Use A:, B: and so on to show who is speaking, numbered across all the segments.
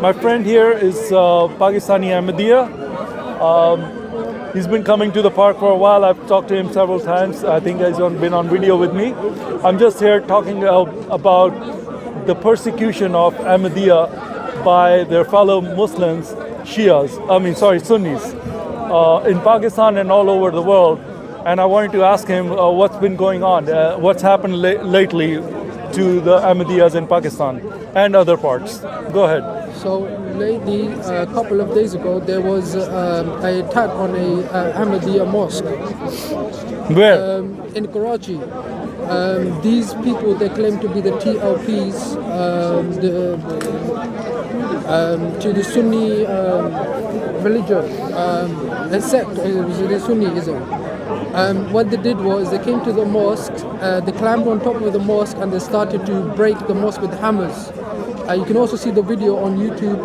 A: My friend here is Pakistani Ahmadiyya. He's been coming to the park for a while. I've talked to him several times. I think he's been on video with me. I'm just here talking about the persecution of Ahmadiyya by their fellow Muslims, Sunnis, in Pakistan and all over the world. And I wanted to ask him what's been going on, what's happened lately to the Ahmadiyyas in Pakistan and other parts. Go ahead.
B: So lately, a couple of days ago, there was an attack on a Ahmadiyya mosque.
A: Where?
B: In Karachi. These people, they claim to be the TLPs, to the Sunni religion, a sect, the Sunniism. What they did was they came to the mosque, they climbed on top of the mosque and they started to break the mosque with hammers. You can also see the video on YouTube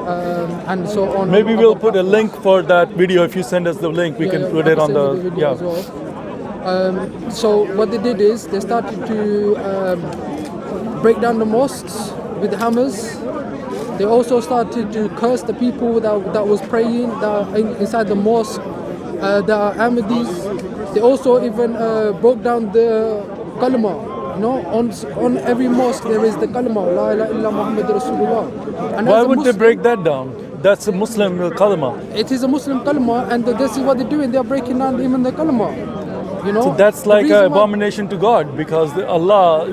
B: and so on.
A: Maybe we'll put a link for that video. If you send us the link, we can put it on the
B: video as well. So what they did is they started to break down the mosques with hammers. They also started to curse the people that was praying inside the mosque, the Ahmadis. They also even broke down the kalima. You know, on every mosque there is the kalima, La ilaha illa Muhammad Rasulullah. And
A: why would they break that down? That's a Muslim kalima.
B: It is a Muslim kalima, and this is what they're doing. They're breaking down even the kalima. You know,
A: so that's like an abomination to God, because Allah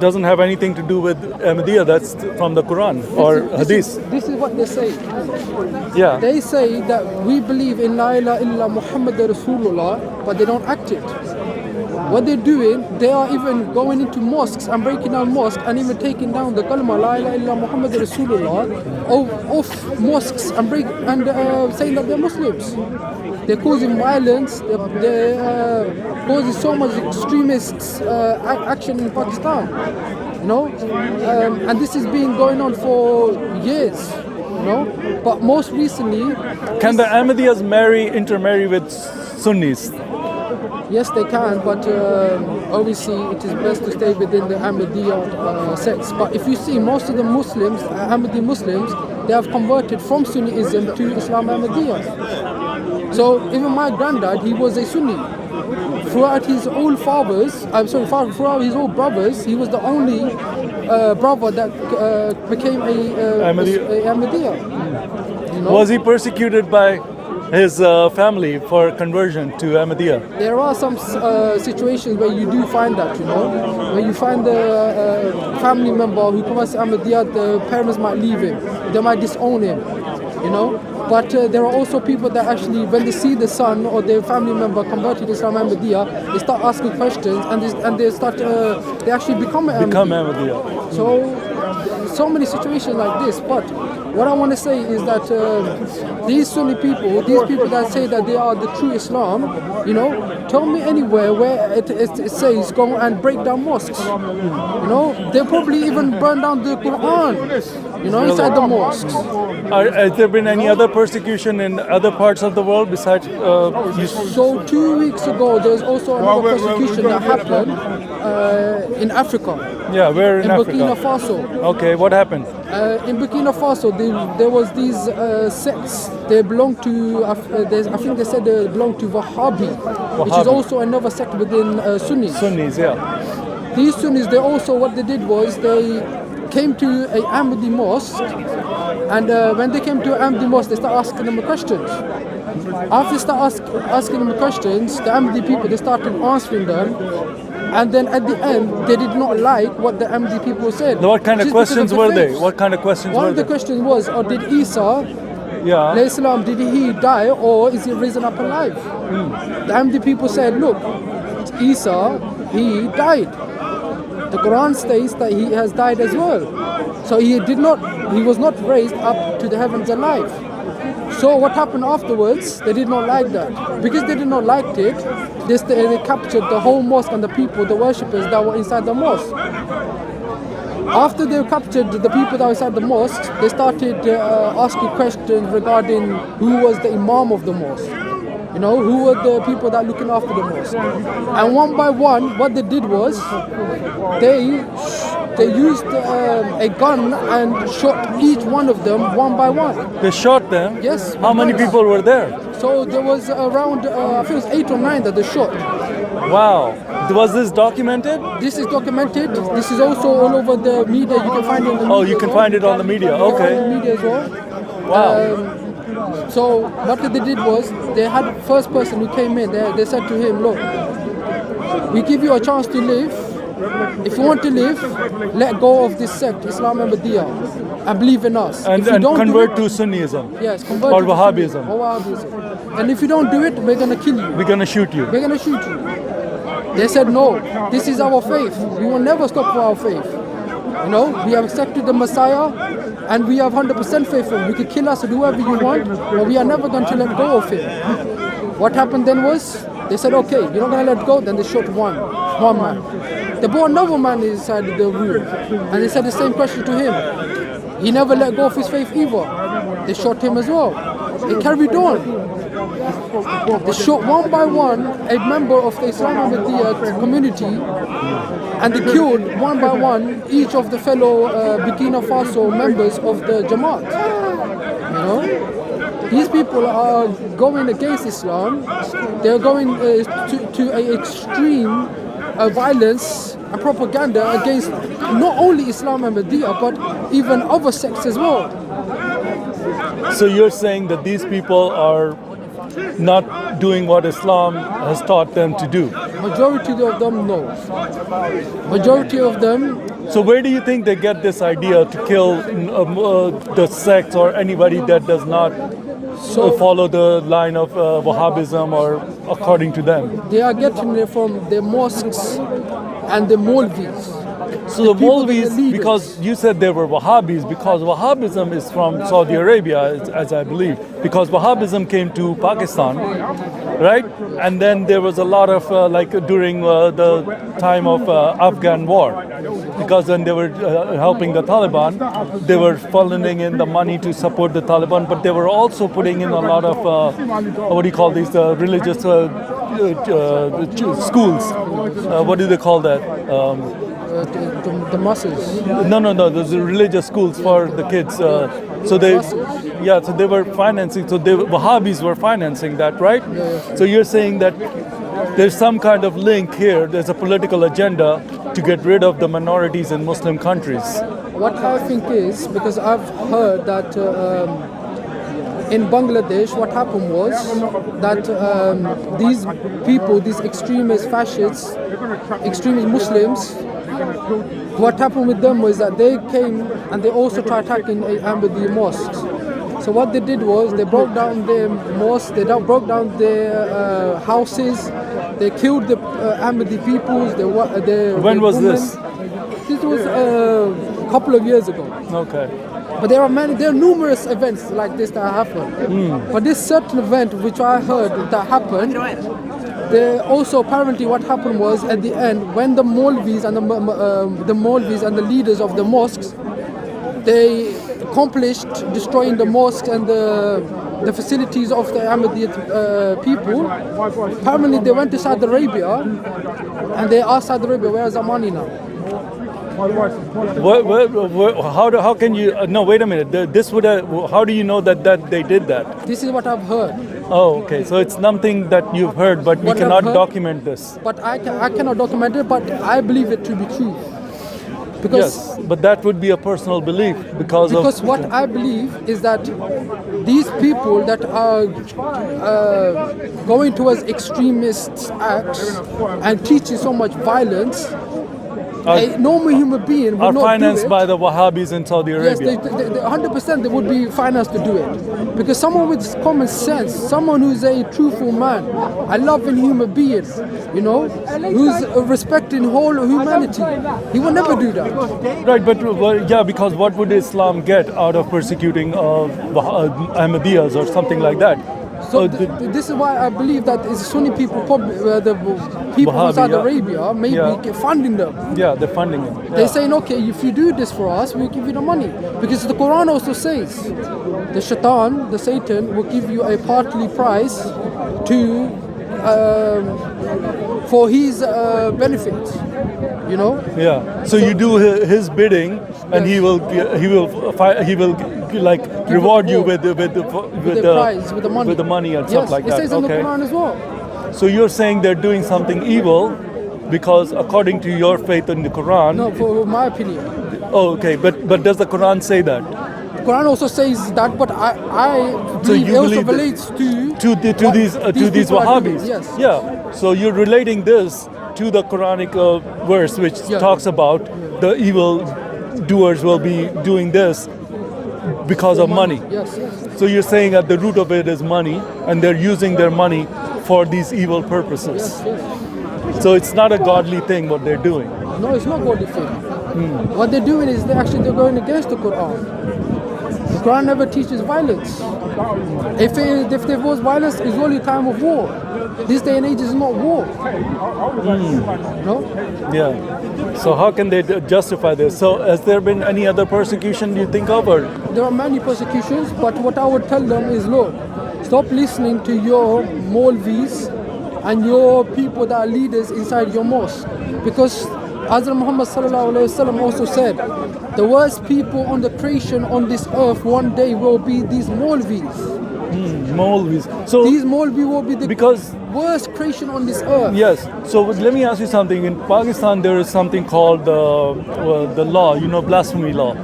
A: doesn't have anything to do with Ahmadiyya. That's from the Quran or Hadith.
B: This is what they say.
A: Yeah.
B: They say that we believe in La ilaha illa Muhammad Rasulullah, but they don't act it. What they're doing, they are even going into mosques and breaking down mosques and even taking down the kalima La ilaha illa Muhammad Rasulullah off mosques and saying that they're Muslims. They're causing violence. They're causing so much extremist action in Pakistan. You know, and this has been going on for years. You know, but most recently,
A: can the Ahmadiyyas intermarry with Sunnis?
B: Yes, they can, but obviously it is best to stay within the Ahmadiyya sects. But if you see, most of the Muslims, Ahmadi Muslims, they have converted from Sunniism to Islam Ahmadiyya. So even my granddad, he was a Sunni. Throughout his old throughout his old brothers, he was the only brother that became a Ahmadiyya. You know?
A: Was he persecuted by his family for conversion to Ahmadiyya?
B: There are some situations where you do find that, you know, when you find the family member who converts to Ahmadiyya, the parents might leave him, they might disown him, you know. But there are also people that actually, when they see the son or their family member converted to Islam Ahmadiyya, they start asking questions and they actually become Ahmadiyya. So many situations like this. But what I want to say is that these Sunni people, these people that say that they are the true Islam, you know, tell me anywhere where it says go and break down mosques. You know, they probably even burn down the Quran, you know, inside the mosques.
A: Has there been any other persecution in other parts of the world besides?
B: So 2 weeks ago, there's also another persecution that happened in Africa.
A: Yeah, where in Africa?
B: Burkina Faso.
A: Okay, what happened?
B: In Burkina Faso, there was these sects. They belong to, I think they said they belong to Wahhabi, which is also another sect within Sunnis.
A: Sunnis, yeah.
B: These Sunnis, they also, what they did was they came to a Ahmadi mosque, and when they came to an Ahmadi mosque, they started asking them questions. After they started asking them questions, the Ahmadi people, they started answering them. And then at the end, they did not like what the Ahmadi people said.
A: What kind of
B: Just because
A: questions
B: the
A: were they?
B: faith.
A: What kind of questions
B: One
A: were
B: of the
A: they?
B: questions was, or did Isa,
A: Yeah.
B: Islam, did he die or is he risen up alive? The Ahmadi people said, look, Isa, he died. The Quran states that he has died as well. So he was not raised up to the heavens alive. So what happened afterwards, they did not like that. Because they did not like it, they captured the whole mosque and the people, the worshippers that were inside the mosque. After they captured the people that were inside the mosque, they started asking questions regarding who was the imam of the mosque. You know, who were the people that are looking after the mosque. And one by one, what they did was, they used a gun and shot each one of them one by one.
A: They shot them?
B: Yes.
A: How many people were there?
B: So there was around, I think it was 8 or 9 that they shot.
A: Wow. Was this documented?
B: This is documented. This is also all over the media. You can find it in the media.
A: Oh, you can find it on the media.
B: You can find it
A: Okay.
B: in the media as well.
A: Wow.
B: So what they did was, they had first person who came in, they said to him, look, we give you a chance to live. If you want to live, let go of this sect, Islam Ahmadiyya, and believe in us.
A: And,
B: if you
A: and
B: don't
A: convert
B: do it,
A: to Sunnism.
B: yes, convert
A: Or
B: to
A: Wahhabism.
B: Or Wahhabism. And if you don't do it, we're going to kill you.
A: We're gonna shoot you.
B: We're going to shoot you. They said, no, this is our faith. We will never stop for our faith. You know, we have accepted the Messiah and we have 100% faith in him. You can kill us or do whatever you want, but we are never going to let go of him. What happened then was, they said, okay, you're not going to let go, then they shot one man. They brought another man inside the room and they said the same question to him. He never let go of his faith either. They shot him as well. They carried on. They shot one by one a member of the Islam Ahmadiyya community, and they killed one by one each of the fellow Burkina Faso members of the Jamaat. You know, these people are going against Islam. They're going to an extreme violence and propaganda against not only Islam Ahmadiyya but even other sects as well.
A: So you're saying that these people are not doing what Islam has taught them to do?
B: Majority of them, no. Majority of them.
A: So where do you think they get this idea to kill the sects or anybody that does not follow the line of Wahhabism or according to them?
B: They are getting it from the mosques and the Maulvis.
A: So the
B: people that are
A: Maulvis,
B: leaders.
A: because you said they were Wahhabis, because Wahhabism is from Saudi Arabia, as I believe, because Wahhabism came to Pakistan, right? And then there was a lot of, like during the time of Afghan war, because then they were helping the Taliban, they were funneling in the money to support the Taliban, but they were also putting in a lot of, what do you call these, religious schools. What do they call that?
B: The masses.
A: No. Those are religious schools for the kids. So they were financing. So Wahhabis were financing that, right?
B: Yeah.
A: So you're saying that there's some kind of link here. There's a political agenda to get rid of the minorities in Muslim countries.
B: What I think is, because I've heard that in Bangladesh, what happened was that these people, these extremist fascists, extremist Muslims, what happened with them was that they came and they also tried attacking Ahmadiyya mosques. So what they did was they broke down their mosques, they broke down their houses, they killed the Ahmadi peoples.
A: When was this?
B: This was a couple of years ago.
A: Okay.
B: But there are numerous events like this that happen. But this certain event, which I heard that happened, also apparently what happened was at the end, when the Maulvis and the Maulvis and the leaders of the mosques, they accomplished destroying the mosques and the facilities of the Ahmadiyya people. Apparently they went to Saudi Arabia and they asked Saudi Arabia, where is our money now?
A: How can you? No, wait a minute. This would. How do you know that they did that?
B: This is what I've heard.
A: Oh, okay. So it's something that you've heard, but you
B: What I've
A: cannot
B: heard-
A: document this.
B: But I cannot document it, but I believe it to be true. Because
A: Yes, but that would be a personal belief because
B: what I believe is that these people that are going towards extremist acts and teaching so much violence, a normal human being
A: are
B: would not
A: financed
B: do it.
A: by the Wahhabis in Saudi
B: Yes,
A: Arabia.
B: they 100% they would be financed to do it. Because someone with common sense, someone who's a truthful man, a loving human being, you know, who's respecting whole humanity, he would never do that.
A: Right, but yeah, because what would Islam get out of persecuting Ahmadiyyas or something like that?
B: So this is why I believe that it's Sunni people, the people
A: Wahhabi,
B: from Saudi
A: yeah.
B: Arabia, maybe
A: Yeah.
B: funding them.
A: Yeah, they're funding it. Yeah.
B: They're saying, okay, if you do this for us, we'll give you the money. Because the Quran also says, the shaitan, the Satan, will give you a partly price to for his benefit. You know?
A: Yeah. So you do his bidding, and he will like reward you with the
B: prize, with the money.
A: with the money and
B: Yes,
A: stuff like
B: it
A: that.
B: says in the
A: Okay.
B: Quran as well.
A: So you're saying they're doing something evil because according to your faith in the Quran.
B: No, for my opinion.
A: Oh, okay. But does the Quran say that?
B: The Quran also says that, but I
A: So
B: believe
A: you
B: it also
A: believe that-
B: relates to
A: To these
B: people are doing.
A: Wahhabis.
B: Yes.
A: Yeah. So you're relating this to the Quranic verse which
B: Yeah.
A: talks about the evil doers will be doing this because of money.
B: Yes, yes.
A: So you're saying at the root of it is money, and they're using their money for these evil purposes.
B: Yes.
A: So it's not a godly thing what they're doing.
B: No, it's not godly thing. What they're doing is they're going against the Quran. The Quran never teaches violence. If there was violence, it's only time of war. This day and age is not war. No?
A: Yeah. So how can they justify this? So has there been any other persecution you think of, or
B: There are many persecutions, but what I would tell them is, look, stop listening to your Maulvis and your people that are leaders inside your mosque. Because Hazrat Muhammad sallallahu alaihi wasallam also said, the worst people on the creation on this earth one day will be these Maulvis.
A: Maulvis? So
B: These Maulvi will be the
A: because
B: worst creation on this earth.
A: yes. So let me ask you something. In Pakistan, there is something called the law. You know, blasphemy law.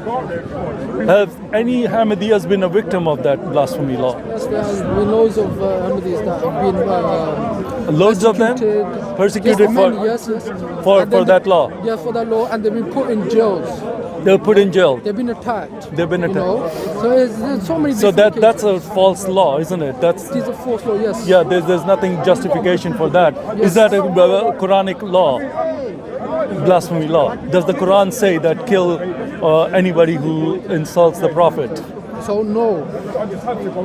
A: Have any Ahmadiyyas been a victim of that blasphemy law?
B: Yes, there has been loads of Ahmadis that have been
A: Loads of them persecuted
B: yes,
A: for
B: many, yes, yes.
A: for
B: And then
A: that law.
B: Yeah, for that law, and they've been put in jails.
A: They're put in jail.
B: They've been attacked.
A: They've been
B: You know? So there's so many.
A: So
B: different
A: that's
B: cases.
A: a false law, isn't it? That's
B: It is a false law. Yes.
A: yeah. There's nothing justification for that. Is that a Quranic law? Blasphemy law. Does the Quran say that kill anybody who insults the Prophet?
B: So no,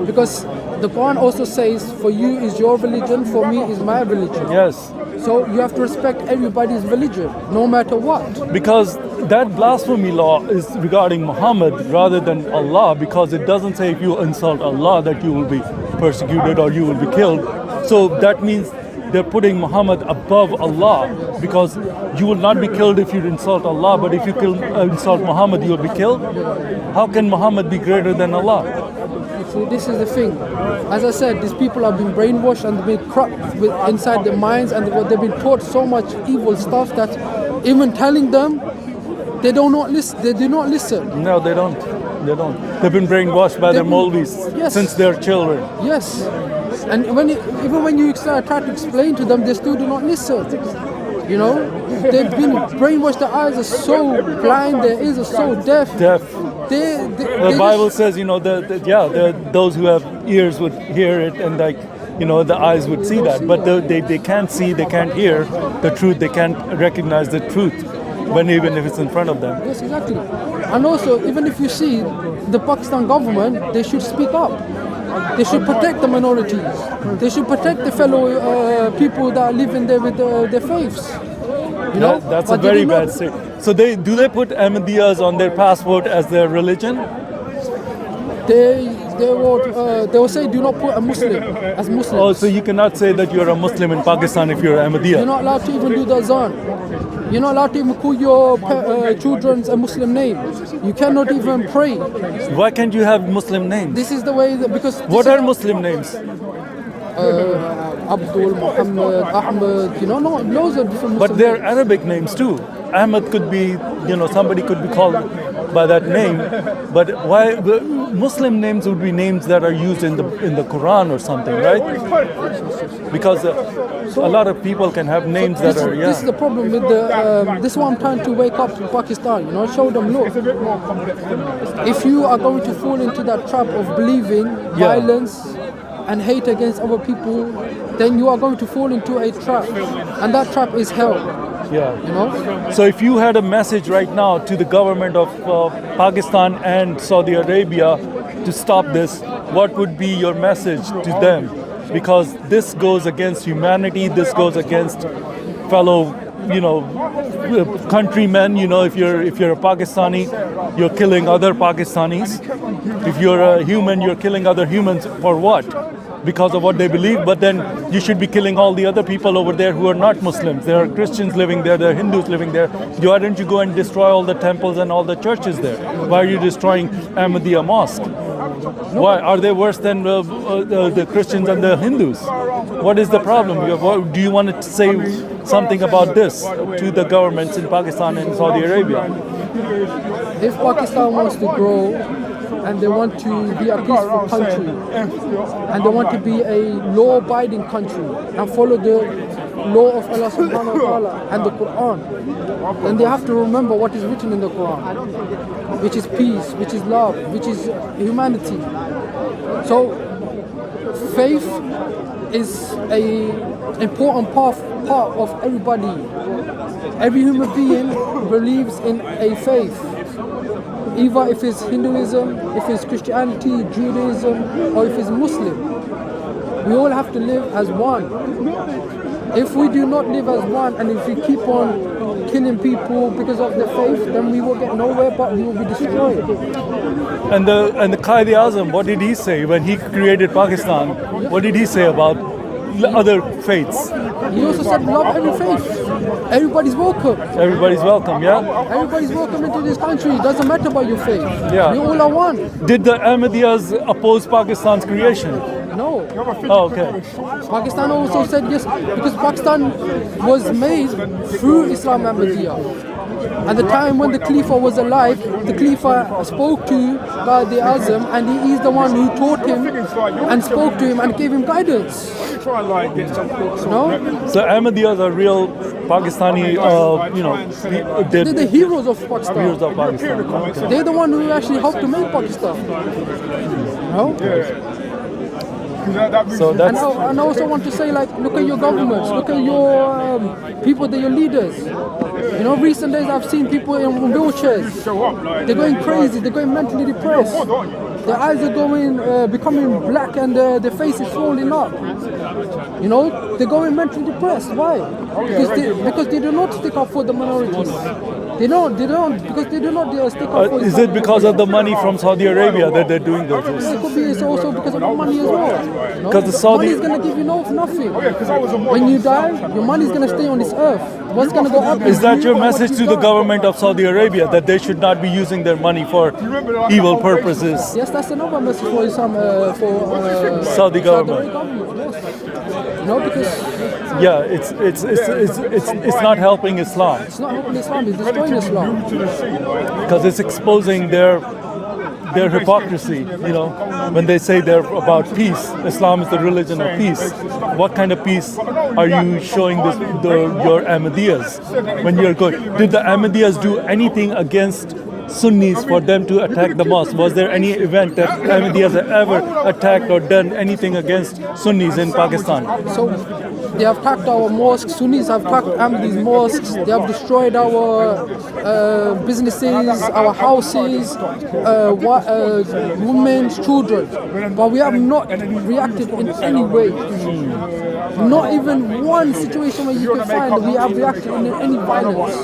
B: because the Quran also says, "For you is your religion, for me is my religion."
A: Yes.
B: So you have to respect everybody's religion, no matter what.
A: Because that blasphemy law is regarding Muhammad rather than Allah, because it doesn't say if you insult Allah that you will be persecuted or you will be killed. So that means they're putting Muhammad above Allah, because you will not be killed if you insult Allah, but if you insult Muhammad, you will be killed. How can Muhammad be greater than Allah?
B: So this is the thing. As I said, these people have been brainwashed and been corrupt inside their minds, and they've been taught so much evil stuff that even telling them, they do not listen. They do not listen.
A: No, they don't. They don't. They've been brainwashed by their Maulvis
B: Yes.
A: since they're children.
B: Yes, and even when you try to explain to them, they still do not listen. You know, they've been brainwashed. Their eyes are so blind. Their ears are so deaf.
A: Deaf.
B: The
A: The Bible says, you know, those who have ears would hear it, and like, you know, the eyes would see that, but they can't see, they can't hear the truth, they can't recognize the truth, even if it's in front of them.
B: Yes, exactly. And also, even if you see the Pakistan government, they should speak up. They should protect the minorities. They should protect the fellow people that live in there with their faiths. You know,
A: That's
B: but
A: a
B: they
A: very
B: do not-
A: bad state. So they put Ahmadiyyas on their passport as their religion?
B: They will say, do not put a Muslim as Muslim.
A: Oh, so you cannot say that you're a Muslim in Pakistan if you're Ahmadiyya.
B: You're not allowed to even do the azan. You're not allowed to even call your children a Muslim name. You cannot even pray.
A: Why can't you have Muslim names?
B: This is the way that, because
A: What are Muslim names?
B: Abdul, Muhammad, Ahmed, loads of different Muslim
A: But they're
B: names.
A: Arabic names too. Ahmed could be, somebody could be called by that name. But why the Muslim names would be names that are used in the Quran or something, right? Because a lot of people can have names that are
B: This is the problem with this is what I'm trying to wake up to Pakistan, show them, look, if you are going to fall into that trap of believing violence and hate against other people, then you are going to fall into a trap, and that trap is hell.
A: Yeah. So if you had a message right now to the government of Pakistan and Saudi Arabia to stop this, what would be your message to them? Because this goes against humanity, this goes against fellow, countrymen. If you're a Pakistani, you're killing other Pakistanis. If you're a human, you're killing other humans for what? Because of what they believe, but then you should be killing all the other people over there who are not Muslims. There are Christians living there, there are Hindus living there. Why don't you go and destroy all the temples and all the churches there? Why are you destroying Ahmadiyya mosque? Why are they worse than the Christians and the Hindus? What is the problem? Do you want to say something about this to the governments in Pakistan and Saudi Arabia?
B: If Pakistan wants to grow and they want to be a peaceful country and they want to be a law-abiding country and follow the law of Allah subhanahu wa ta'ala and the Quran, then they have to remember what is written in the Quran, which is peace, which is love, which is humanity. So faith is a important part of everybody. Every human being believes in a faith, either if it's Hinduism, if it's Christianity, Judaism, or if it's Muslim. We all have to live as one. If we do not live as one, and if we keep on killing people because of their faith, then we will get nowhere, but we will be destroyed.
A: And the Qaid-e-Azam, what did he say when he created Pakistan? What did he say about other faiths?
B: He also said, love every faith. Everybody's welcome.
A: Everybody's welcome, yeah?
B: Everybody's welcome into this country. It doesn't matter about your faith.
A: Yeah.
B: We all are one.
A: Did the Ahmadiyyas oppose Pakistan's creation?
B: No.
A: Oh, okay.
B: Pakistan also said yes, because Pakistan was made through Islam Ahmadiyya. At the time when the Khalifa was alive, the Khalifa spoke to Qaid-e-Azam, and he is the one who taught him and spoke to him and gave him guidance.
A: So Ahmadiyyas are real Pakistani,
B: They're the heroes of Pakistan.
A: heroes of Pakistan. Okay.
B: They're the one who actually helped to make Pakistan.
A: So that's
B: And I also want to say, look at your governments, look at your people, your leaders. Recent days I've seen people in wheelchairs. They're going crazy, they're going mentally depressed. Their eyes are becoming black, and their face is swollen up. They're going mentally depressed. Why? Because they do not stick up for the minorities. They don't, because they do not stick up for
A: is it because of the money from Saudi Arabia that they're doing this?
B: It could be it's also because of the money as well.
A: Because the Saudi-
B: money is going to give you nothing. When you die, your money is going to stay on this earth. What's going to go up?
A: Is that
B: you
A: your
B: or what
A: message
B: you
A: to the
B: done.
A: government of Saudi Arabia, that they should not be using their money for evil purposes?
B: Yes, that's another message for Islam, for
A: Saudi government.
B: Yes. Because
A: It's not helping Islam,
B: it's not helping Islam, it's destroying Islam.
A: because it's exposing their hypocrisy. When they say they're about peace, Islam is the religion of peace. What kind of peace are you showing your Ahmadiyyas when you're going? Did the Ahmadiyyas do anything against Sunnis for them to attack the mosque? Was there any event that Ahmadiyyas have ever attacked or done anything against Sunnis in Pakistan?
B: So they have attacked our mosques. Sunnis have attacked Ahmadis' mosques. They have destroyed our businesses, our houses, women's children. But we have not reacted in any way. Not even one situation where you can find that we have reacted in any violence.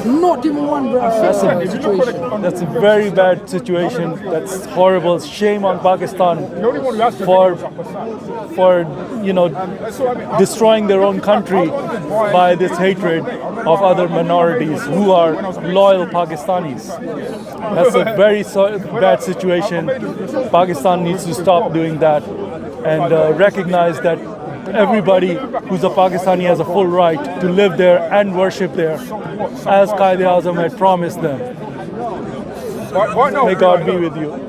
B: Not even one situation.
A: That's a very bad situation. That's horrible. Shame on Pakistan for destroying their own country by this hatred of other minorities who are loyal Pakistanis. That's a very bad situation. Pakistan needs to stop doing that. and recognize that everybody who's a Pakistani has a full right to live there and worship there, as Qaid-e-Azam had promised them. May God be with you.